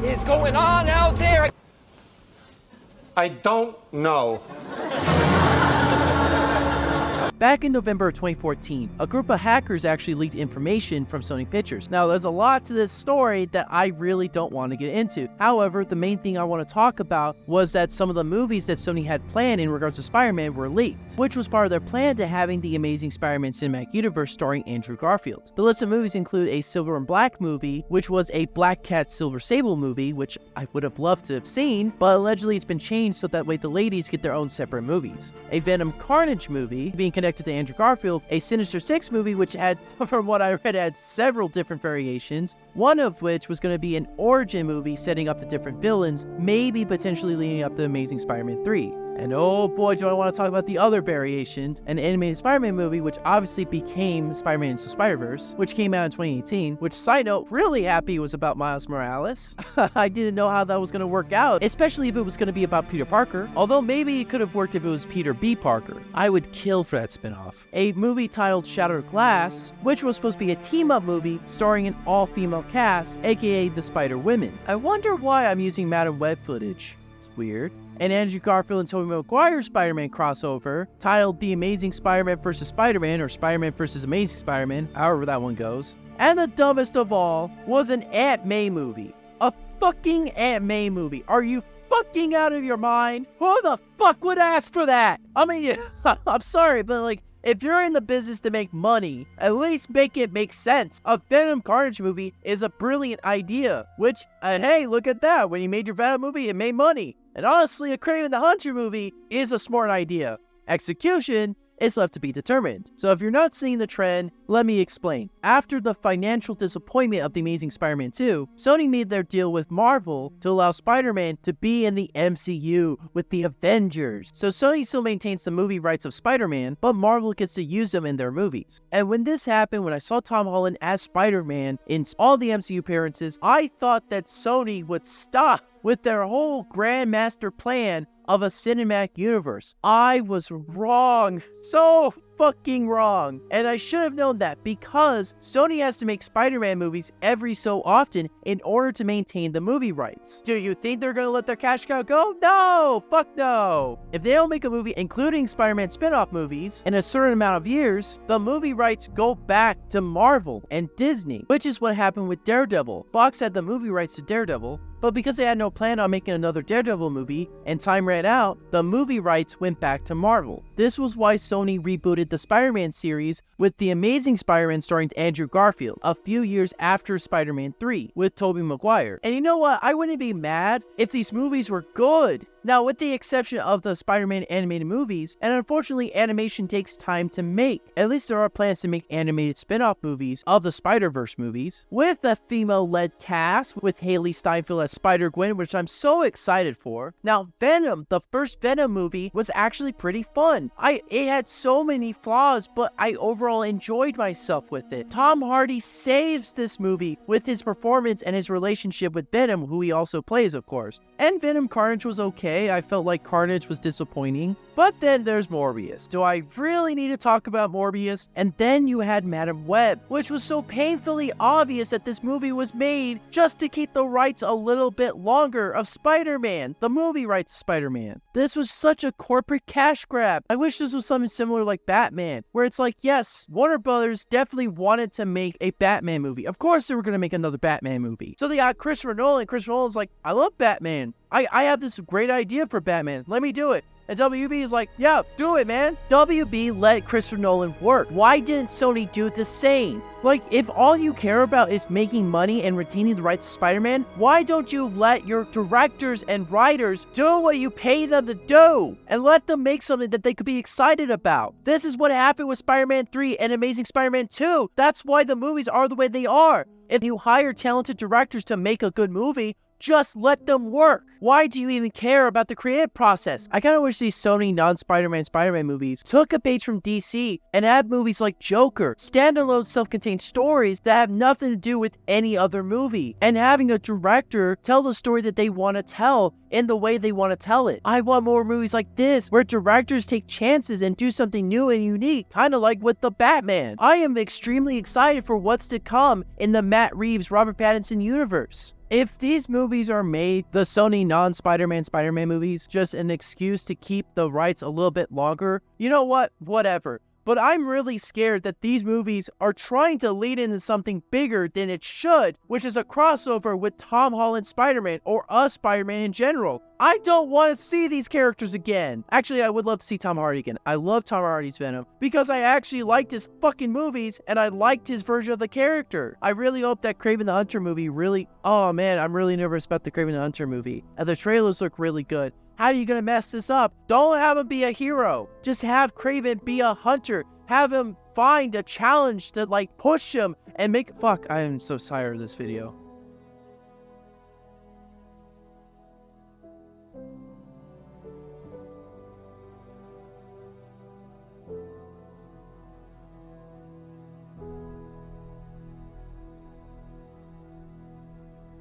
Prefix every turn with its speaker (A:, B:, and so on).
A: is going on out there?
B: I don't know.
C: Back in November of 2014, a group of hackers actually leaked information from Sony Pictures. Now, there's a lot to this story that I really don't want to get into. However, the main thing I want to talk about was that some of the movies that Sony had planned in regards to Spider-Man were leaked, which was part of their plan to having the Amazing Spider-Man Cinematic Universe starring Andrew Garfield. The list of movies include a Silver and Black movie, which was a Black Cat Silver Sable movie, which I would have loved to have seen, but allegedly it's been changed so that way the ladies get their own separate movies. A Venom Carnage movie, being connected to Andrew Garfield, a Sinister Six movie, which had, from what I read, had several different variations, one of which was going to be an origin movie setting up the different villains, maybe potentially leading up to Amazing Spider-Man 3. And oh boy, do I want to talk about the other variation, an animated Spider-Man movie, which obviously became Spider-Man Into the Spider-Verse, which came out in 2018, which, side note, really happy was about Miles Morales. I didn't know how that was going to work out, especially if it was going to be about Peter Parker, although maybe it could have worked if it was Peter B. Parker. I would kill for that spinoff. A movie titled Shattered Glass, which was supposed to be a team-up movie starring an all-female cast, aka the Spider-Women. I wonder why I'm using Madam Web footage. It's weird. An Andrew Garfield and Tobey Maguire Spider-Man crossover titled The Amazing Spider-Man vs. Spider-Man, or Spider-Man vs. Amazing Spider-Man, however that one goes. And the dumbest of all was an Aunt May movie. A fucking Aunt May movie. Are you fucking out of your mind? Who the fuck would ask for that? I mean, I'm sorry, but like, if you're in the business to make money, at least make it make sense. A Venom Carnage movie is a brilliant idea, which, hey, look at that. When you made your Venom movie, it made money. And honestly, a Kraven the Hunter movie is a smart idea. Execution is left to be determined. So if you're not seeing the trend, let me explain. After the financial disappointment of The Amazing Spider-Man 2, Sony made their deal with Marvel to allow Spider-Man to be in the MCU with the Avengers. So Sony still maintains the movie rights of Spider-Man, but Marvel gets to use them in their movies. And when this happened, when I saw Tom Holland as Spider-Man in all the MCU appearances, I thought that Sony would stop with their whole grand master plan of a cinematic universe. I was wrong. So fucking wrong. And I should have known that because Sony has to make Spider-Man movies every so often in order to maintain the movie rights. Do you think they're gonna let their cash cow go? No! Fuck no! If they don't make a movie including Spider-Man spin-off movies in a certain amount of years, the movie rights go back to Marvel and Disney, which is what happened with Daredevil. Fox had the movie rights to Daredevil, but because they had no plan on making another Daredevil movie and time ran out, the movie rights went back to Marvel. This was why Sony rebooted the Spider-Man series with The Amazing Spider-Man starring Andrew Garfield a few years after Spider-Man 3 with Tobey Maguire. And you know what? I wouldn't be mad if these movies were good. Now, with the exception of the Spider-Man animated movies, and unfortunately animation takes time to make, at least there are plans to make animated spin-off movies of the Spider-Verse movies, with a female-led cast, with Haley Steinfeld as Spider-Gwen, which I'm so excited for. Now, Venom, the first Venom movie, was actually pretty fun. It had so many flaws, but I overall enjoyed myself with it. Tom Hardy saves this movie with his performance and his relationship with Venom, who he also plays, of course. And Venom Carnage was okay. I felt like Carnage was disappointing. But then there's Morbius. Do I really need to talk about Morbius? And then you had Madam Web, which was so painfully obvious that this movie was made just to keep the rights a little bit longer of Spider-Man, the movie rights of Spider-Man. This was such a corporate cash grab. I wish this was something similar like Batman, where it's like, yes, Warner Brothers definitely wanted to make a Batman movie. Of course they were going to make another Batman movie. So they got Christopher Nolan. Christopher Nolan's like, I love Batman. I have this great idea for Batman. Let me do it. And WB is like, yeah, do it, man. WB let Christopher Nolan work. Why didn't Sony do the same? Like, if all you care about is making money and retaining the rights to Spider-Man, why don't you let your directors and writers do what you pay them to do? And let them make something that they could be excited about. This is what happened with Spider-Man 3 and Amazing Spider-Man 2. That's why the movies are the way they are. If you hire talented directors to make a good movie, just let them work. Why do you even care about the creative process? I kind of wish these Sony non-Spider-Man Spider-Man movies took a page from DC and had movies like Joker, standalone self-contained interesting stories that have nothing to do with any other movie, and having a director tell the story that they want to tell in the way they want to tell it. I want more movies like this, where directors take chances and do something new and unique, kind of like with the Batman. I am extremely excited for what's to come in the Matt Reeves, Robert Pattinson universe. If these movies are made, the Sony non-Spider-Man Spider-Man movies, just an excuse to keep the rights a little bit longer, you know what? Whatever. But I'm really scared that these movies are trying to lead into something bigger than it should, which is a crossover with Tom Holland's Spider-Man, or a Spider-Man in general. I don't want to see these characters again. Actually, I would love to see Tom Hardy again. I love Tom Hardy's Venom because I actually liked his fucking movies and I liked his version of the character. I really hope that Kraven the Hunter movie really... Oh man, I'm really nervous about the Kraven the Hunter movie. And the trailers look really good. How are you gonna mess this up? Don't have him be a hero. Just have Kraven be a hunter. Have him find a challenge to like push him and make... Fuck, I am so tired of this video.